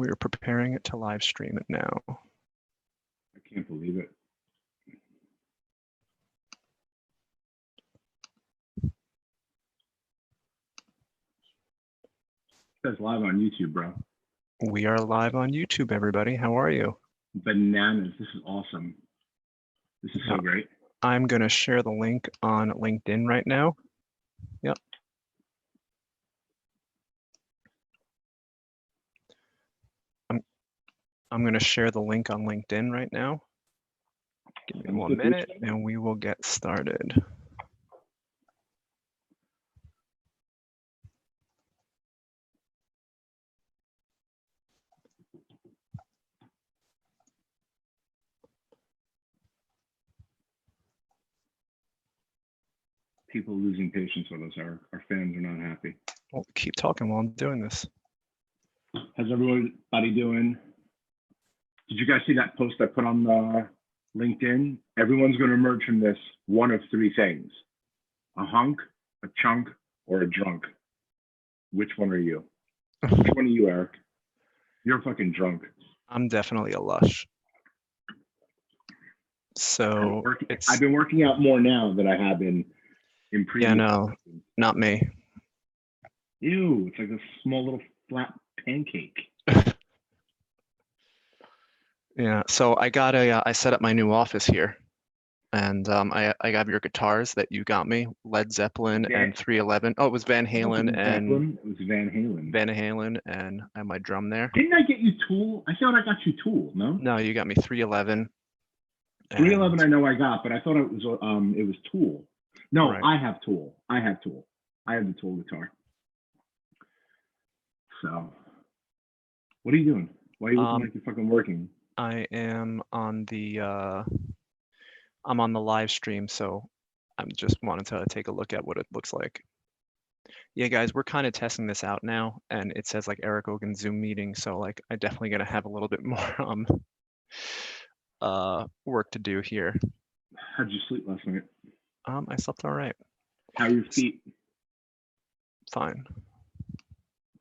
We are preparing it to live stream it now. I can't believe it. It says live on YouTube, bro. We are live on YouTube, everybody. How are you? Bananas. This is awesome. This is so great. I'm going to share the link on LinkedIn right now. Yep. I'm going to share the link on LinkedIn right now. Give me 1 minute and we will get started. People losing patience with us. Our fans are not happy. Well, keep talking while I'm doing this. How's everybody doing? Did you guys see that post I put on LinkedIn? Everyone's going to emerge from this one of three things: a hunk, a chunk, or a drunk. Which one are you? Which one are you, Eric? You're fucking drunk. I'm definitely a lush. So I've been working out more now than I have been in previous. Yeah, no, not me. Ew, it's like a small little flat pancake. Yeah, so I set up my new office here, and I got your guitars that you got me, Led Zeppelin and 311. Oh, it was Van Halen and it was Van Halen. Van Halen, and I have my drum there. Didn't I get you Tool? I thought I got you Tool. No. No, you got me 311. 311 I know I got, but I thought it was Tool. No, right. I have Tool. I have the Tool guitar. So, what are you doing? Why are you looking like you're fucking working? I am on the I'm on the live stream, so I'm just wanting to take a look at what it looks like. Yeah, guys, we're kind of testing this out now, and it says like Eric Okon Zoom meeting, so like I definitely gonna have a little bit more work to do here. How'd you sleep last night? I slept all right. How are your feet? Fine.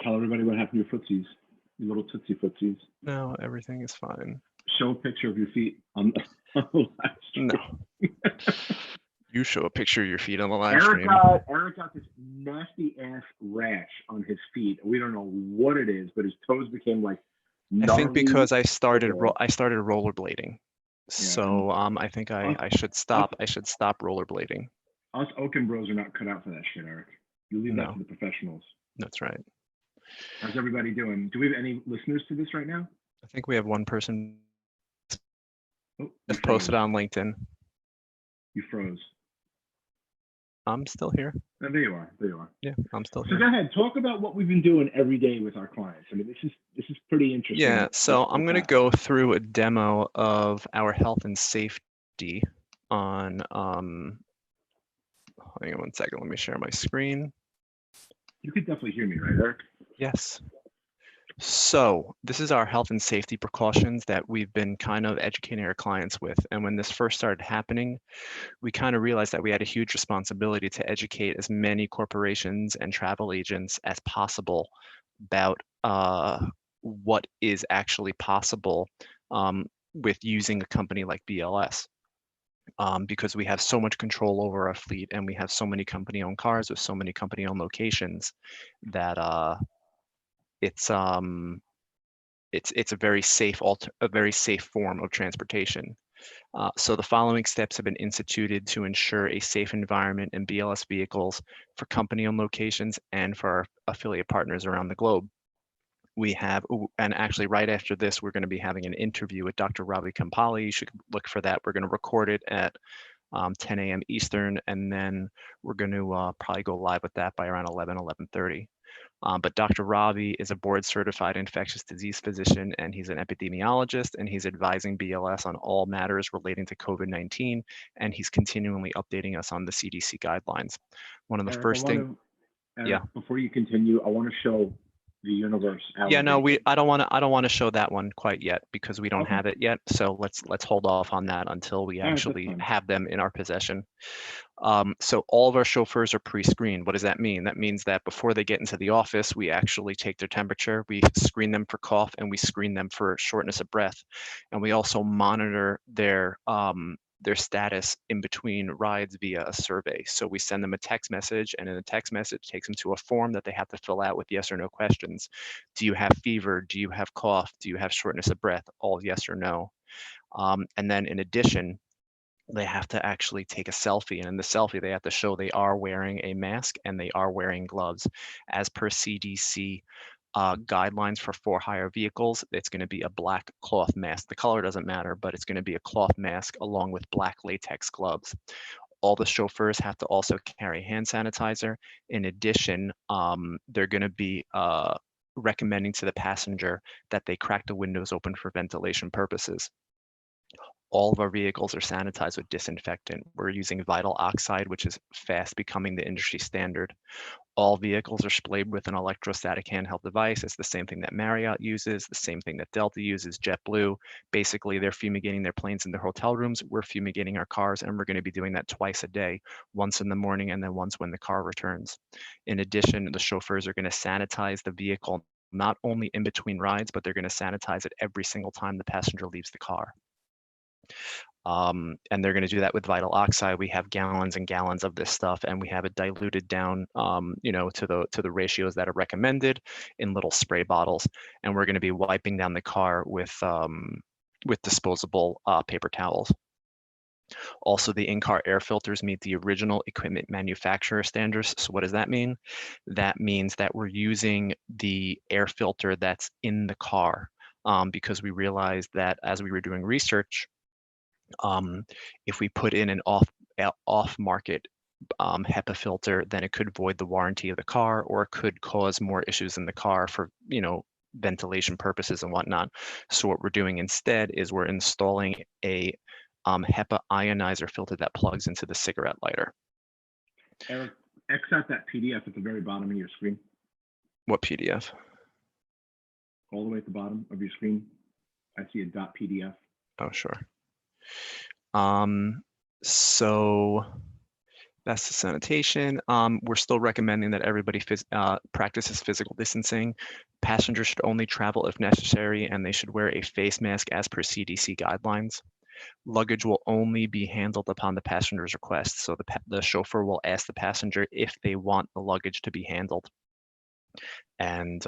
Tell everybody what happened to your footsies, your little tootsie footsies. No, everything is fine. Show a picture of your feet on the live stream. No. You show a picture of your feet on the live stream. Eric got this nasty ass rash on his feet. We don't know what it is, but his toes became like gnarly. I think because I started rollerblading. So I think I should stop. I should stop rollerblading. Us Okon bros are not cut out for that shit, Eric. You leave that to the professionals. That's right. How's everybody doing? Do we have any listeners to this right now? I think we have one person that's posted on LinkedIn. You froze. I'm still here. Oh, there you are. There you are. Yeah, I'm still here. So go ahead. Talk about what we've been doing every day with our clients. I mean, this is pretty interesting. Yeah. So I'm going to go through a demo of our health and safety on. Hang on 1 second. Let me share my screen. You could definitely hear me, right, Eric? Yes. So this is our health and safety precautions that we've been kind of educating our clients with. And when this first started happening, we kind of realized that we had a huge responsibility to educate as many corporations and travel agents as possible about what is actually possible with using a company like BLS. Because we have so much control over our fleet and we have so many company-owned cars with so many company-owned locations that it's a very safe form of transportation. So the following steps have been instituted to ensure a safe environment in BLS vehicles for company-owned locations and for our affiliate partners around the globe. We have, and actually right after this, we're going to be having an interview with Dr. Ravi Kampali. You should look for that. We're going to record it at 10 a.m. Eastern, and then we're going to probably go live with that by around 11:30. But Dr. Ravi is a board-certified infectious disease physician, and he's an epidemiologist, and he's advising BLS on all matters relating to COVID-19, and he's continually updating us on the CDC guidelines. One of the first things, before you continue, I want to show the universe. Yeah, no, I don't want to show that one quite yet because we don't have it yet. So let's hold off on that until we actually have them in our possession. So all of our chauffeurs are pre-screened. What does that mean? That means that before they get into the office, we actually take their temperature, we screen them for cough, and we screen them for shortness of breath. And we also monitor their status in between rides via a survey. So we send them a text message, and in the text message takes them to a form that they have to fill out with yes or no questions. Do you have fever? Do you have cough? Do you have shortness of breath? All yes or no. And then in addition, they have to actually take a selfie, and in the selfie they have to show they are wearing a mask and they are wearing gloves. As per CDC guidelines for for-hire vehicles, it's going to be a black cloth mask. The color doesn't matter, but it's going to be a cloth mask along with black latex gloves. All the chauffeurs have to also carry hand sanitizer. In addition, they're going to be recommending to the passenger that they crack the windows open for ventilation purposes. All of our vehicles are sanitized with disinfectant. We're using vital oxide, which is fast becoming the industry standard. All vehicles are sprayed with an electrostatic handheld device. It's the same thing that Marriott uses, the same thing that Delta uses, JetBlue. Basically, they're fumigating their planes in their hotel rooms. We're fumigating our cars, and we're going to be doing that twice a day, once in the morning and then once when the car returns. In addition, the chauffeurs are going to sanitize the vehicle not only in between rides, but they're going to sanitize it every single time the passenger leaves the car. And they're going to do that with vital oxide. We have gallons and gallons of this stuff, and we have it diluted down, to the ratios that are recommended in little spray bottles. And we're going to be wiping down the car with disposable paper towels. Also, the in-car air filters meet the original equipment manufacturer standards. So what does that mean? That means that we're using the air filter that's in the car, because we realized that as we were doing research, if we put in an off-market HEPA filter, then it could void the warranty of the car, or it could cause more issues in the car for, ventilation purposes and whatnot. So what we're doing instead is we're installing a HEPA ionizer filter that plugs into the cigarette lighter. Eric, X out that PDF at the very bottom of your screen. What PDF? All the way at the bottom of your screen. I see a .pdf. Oh, sure. So that's the sanitation. We're still recommending that everybody practices physical distancing. Passengers should only travel if necessary, and they should wear a face mask as per CDC guidelines. Luggage will only be handled upon the passenger's request. So the chauffeur will ask the passenger if they want the luggage to be handled. And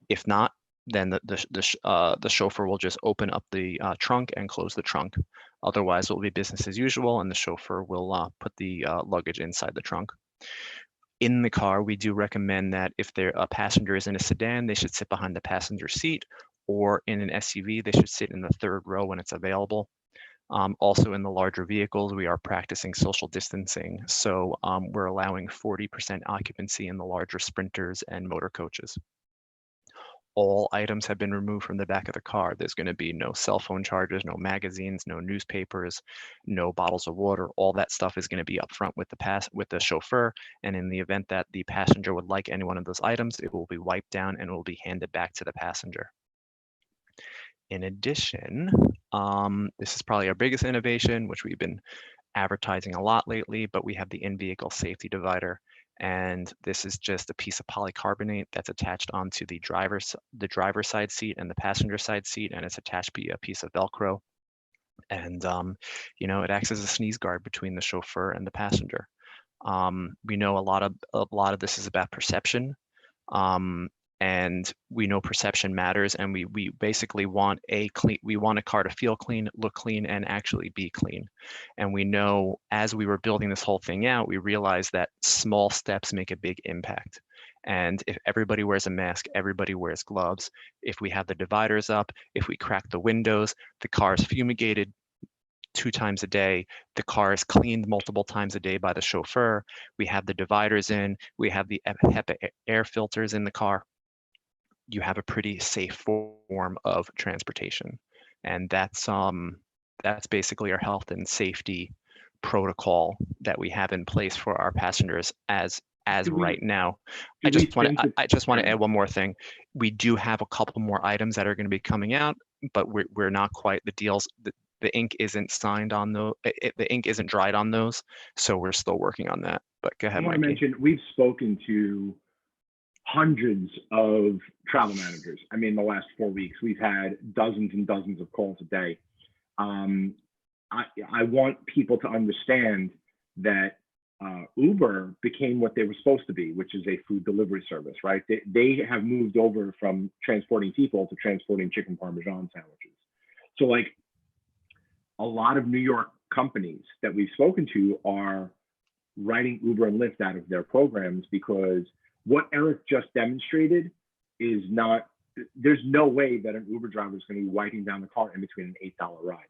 if not, then the chauffeur will just open up the trunk and close the trunk. Otherwise, it will be business as usual, and the chauffeur will put the luggage inside the trunk. In the car, we do recommend that if a passenger is in a sedan, they should sit behind the passenger seat, or in an SUV, they should sit in the third row when it's available. Also, in the larger vehicles, we are practicing social distancing. So we're allowing 40% occupancy in the larger sprinters and motor coaches. All items have been removed from the back of the car. There's going to be no cell phone chargers, no magazines, no newspapers, no bottles of water. All that stuff is going to be up front with the chauffeur. And in the event that the passenger would like any one of those items, it will be wiped down and will be handed back to the passenger. In addition, this is probably our biggest innovation, which we've been advertising a lot lately, but we have the in-vehicle safety divider. And this is just a piece of polycarbonate that's attached onto the driver's side seat and the passenger side seat, and it's attached via a piece of Velcro. And it acts as a sneeze guard between the chauffeur and the passenger. We know a lot of this is about perception. And we know perception matters, and we basically want a car to feel clean, look clean, and actually be clean. And we know as we were building this whole thing out, we realized that small steps make a big impact. And if everybody wears a mask, everybody wears gloves, if we have the dividers up, if we crack the windows, the car is fumigated 2 times a day, the car is cleaned multiple times a day by the chauffeur, we have the dividers in, we have the HEPA air filters in the car, you have a pretty safe form of transportation. And that's basically our health and safety protocol that we have in place for our passengers as right now. I just want to add one more thing. We do have a couple more items that are going to be coming out, but we're not quite the the ink isn't signed on the ink isn't dried on those, so we're still working on that. But go I ahead, want to Mikey. mention we've spoken to hundreds of travel managers. I mean, the last 4 weeks, we've had dozens and dozens of calls a day. Um, I want people to understand that Uber became what they were supposed to be, which is a food delivery service, right? They have moved over from transporting people to transporting chicken Parmesan sandwiches. So, like, a lot of New York companies that we've spoken to are writing Uber and Lyft out of their programs because what Eric just demonstrated is not, there's no way that an Uber driver is going to be wiping down the car in between an $8 ride.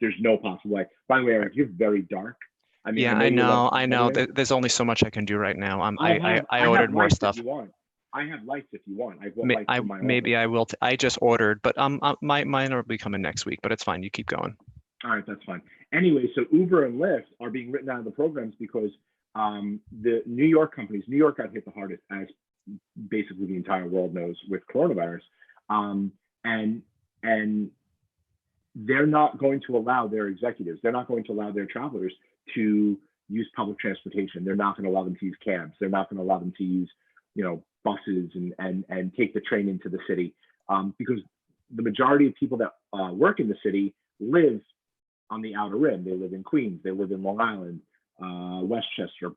There's no possible way. By the way, Eric, you're very dark. I mean, Yeah, I know I you're know. anyway. There's only so much I can do right now. I I have ordered more lights if stuff. you want. I have lights if you want. I bought lights for my Maybe office. I will. I just ordered, but mine will be coming next week. But it's fine. You keep going. All right, that's fine. Anyway, so Uber and Lyft are being written out of the programs because the New York companies, New York got hit the hardest, as basically the entire world knows, with coronavirus, and they're not going to allow their executives, they're not going to allow their travelers to use public transportation. They're not going to allow them to use cabs. They're not going to allow them to use, buses and take the train into the city, because the majority of people that work in the city live on the outer rim. They live in Queens. They live in Long Island, Westchester,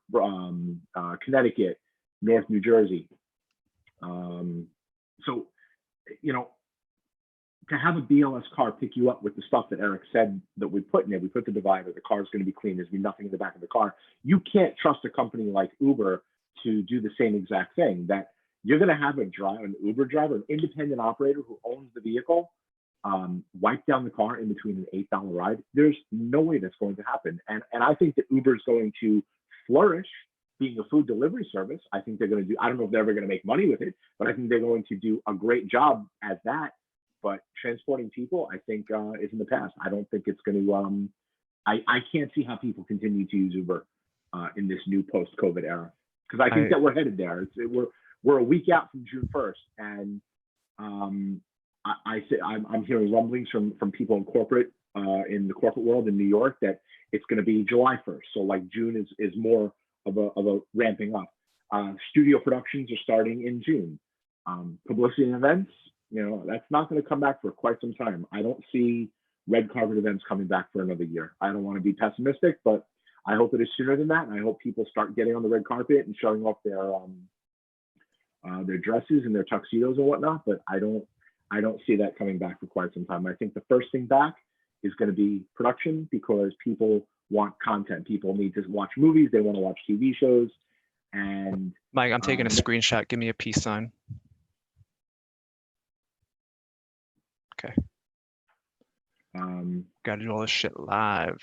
Connecticut, North New Jersey. So, to have a BLS car pick you up with the stuff that Eric said that we put in it, we put the divider, the car's going to be clean, there's going to be nothing in the back of the car. You can't trust a company like Uber to do the same exact thing. That you're going to have an Uber driver, an independent operator who owns the vehicle, wipe down the car in between an $8 ride. There's no way that's going to happen. And I think that Uber is going to flourish being a food delivery service. I think they're going to do, I don't know if they're ever going to make money with it, but I think they're going to do a great job at that. But transporting people, I think, is in the past. I don't think it's going to, I can't see how people continue to use Uber in this new post-COVID era. Because I think that we're headed there. We're a week out from June 1st. And I'm hearing rumblings from people in the corporate world in New York that it's going to be July 1st. So like June is more of a ramping up. Studio productions are starting in June. Publicity and events, that's not going to come back for quite some time. I don't see red carpet events coming back for another year. I don't want to be pessimistic, but I hope it is sooner than that. And I hope people start getting on the red carpet and showing off their dresses and their tuxedos and whatnot. But I don't see that coming back for quite some time. I think the first thing back is going to be production, because people want content. People need to watch movies. They want to watch TV shows. And Mike, I'm taking a screenshot. Give me a peace sign. Okay. Got to do all this shit live.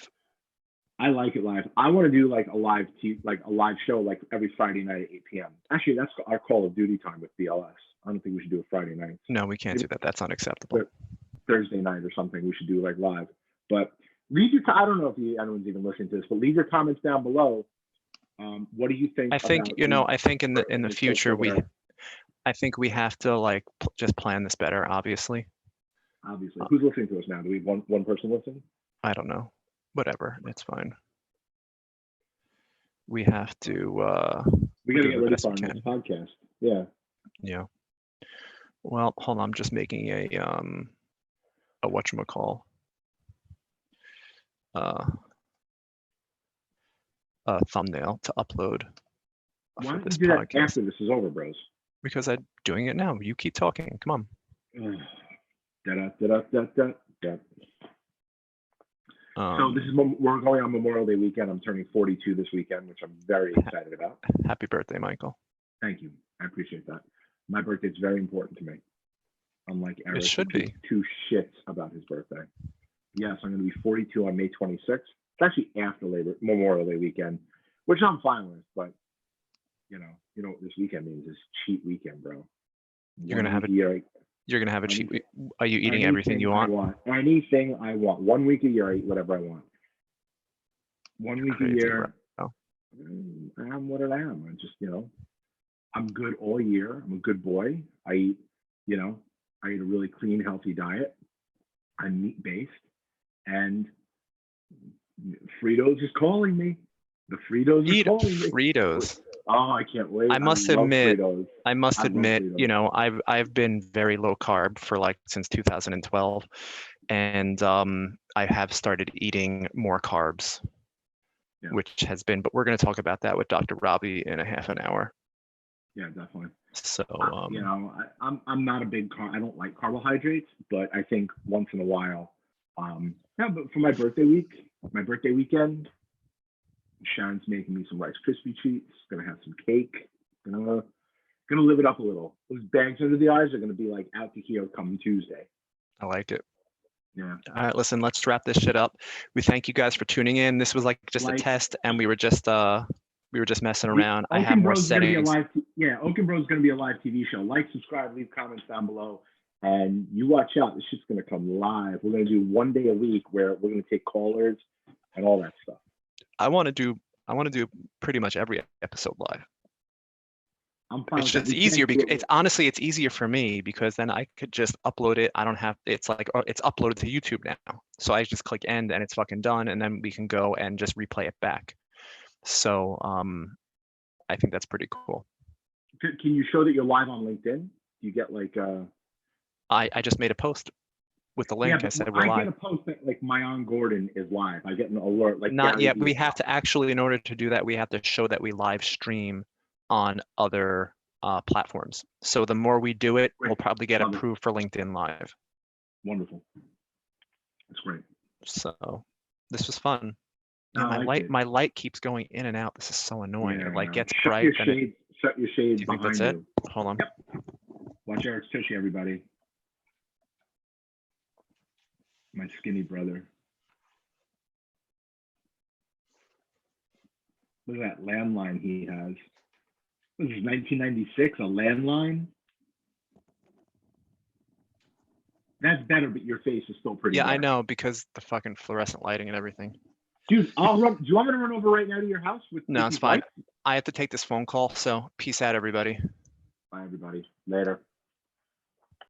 I like it live. I want to do like a live show like every Friday night at 8 p.m. Actually, that's our Call of Duty time with BLS. I don't think we should do a Friday night. No, we can't do that. That's unacceptable. Thursday night or something, we should do like live. But I don't know if anyone's even listening to this, but leave your comments down below. What do you think? I think I think in the future I think we have to just plan this better. Obviously, who's listening to us now? Do we have one person listening? I don't know. Whatever, it's fine. We have to. We got to get ready for our next podcast. Yeah. Yeah. Well, hold on. I'm just making a whatchamacall. A thumbnail to upload. Why don't you do that after this is over, bros? Because I'm doing it now. You keep talking. Come on. So we're going on Memorial Day weekend. I'm turning 42 this weekend, which I'm very excited about. Happy birthday, Michael. Thank you. I appreciate that. My birthday is very important to me. Unlike Eric, it should be. Two shits about his birthday. Yes, I'm going to be 42 on May 26th. It's actually after Memorial Day weekend, which I'm fine with. But you know what this weekend means is cheat weekend, bro. You're gonna have a cheat week. Are you eating everything you want? Anything I want. 1 week a year, I eat whatever I want. 1 week a year. I'm what I am. I just, I'm good all year. I'm a good boy. I eat, I eat a really clean, healthy diet. I'm meat based. and Fritos is calling me. The Fritos are Eat calling me. Fritos. Oh, I can't wait. I must love admit, Fritos. I must I love admit, Fritos. you know, I've been very low carb for like since 2012, and I have started eating more carbs, Yeah. which has been. But we're going to talk about that with Dr. Robbie in a half an hour. Yeah, definitely. So, you know, I'm not a big I don't like carbohydrates, but I think once in a while, yeah. But for my birthday weekend, Sharon's making me some Rice Krispie treats. Gonna have some cake. Gonna live it up a little. Those bags under the eyes are gonna be like out to here come Tuesday. I like it. Yeah. All right, listen, let's wrap this shit up. We thank you guys for tuning in. This was like just a test, and we were just messing around. I have more settings. Okon Bros is gonna be a live TV show. Like, subscribe, leave comments down below, and you watch out. This shit's gonna come live. We're gonna do 1 day a week where we're gonna take callers and all that stuff. I want to do pretty much every episode live. I'm fine. It's just easier because it's easier for me because then I could just upload it. I don't have it's like it's uploaded to YouTube now. So I just click end and it's fucking done, and then we can go and just replay it back. So I think that's pretty cool. Can you show that you're live on LinkedIn? You get like I just made a post with the link. Yeah, I said we're live. I get a post that like Mayan Gordon is live. I get an alert. Like not yet. We have to actually, in order to do that, we have to show that we live stream on other platforms. So the more we do it, we'll probably get approved for LinkedIn Live. Wonderful. That's great. So this was fun. No, my light keeps going in and out. This is so annoying. Yeah, it like gets shut bright. Your shades, shut your shades. Do you think that's you. it? Hold on. Yep. Watch Eric's Tushy, everybody. My skinny brother. Look at that landline he has. This is 1996, a landline. That's better, but your face is still pretty. Yeah, dark. I know, because the fucking fluorescent lighting and everything. Dude, I'll run. Do you want me to run over right now to your house? No, it's fine. I have to take this phone call, so peace out, everybody. Bye, everybody. Later.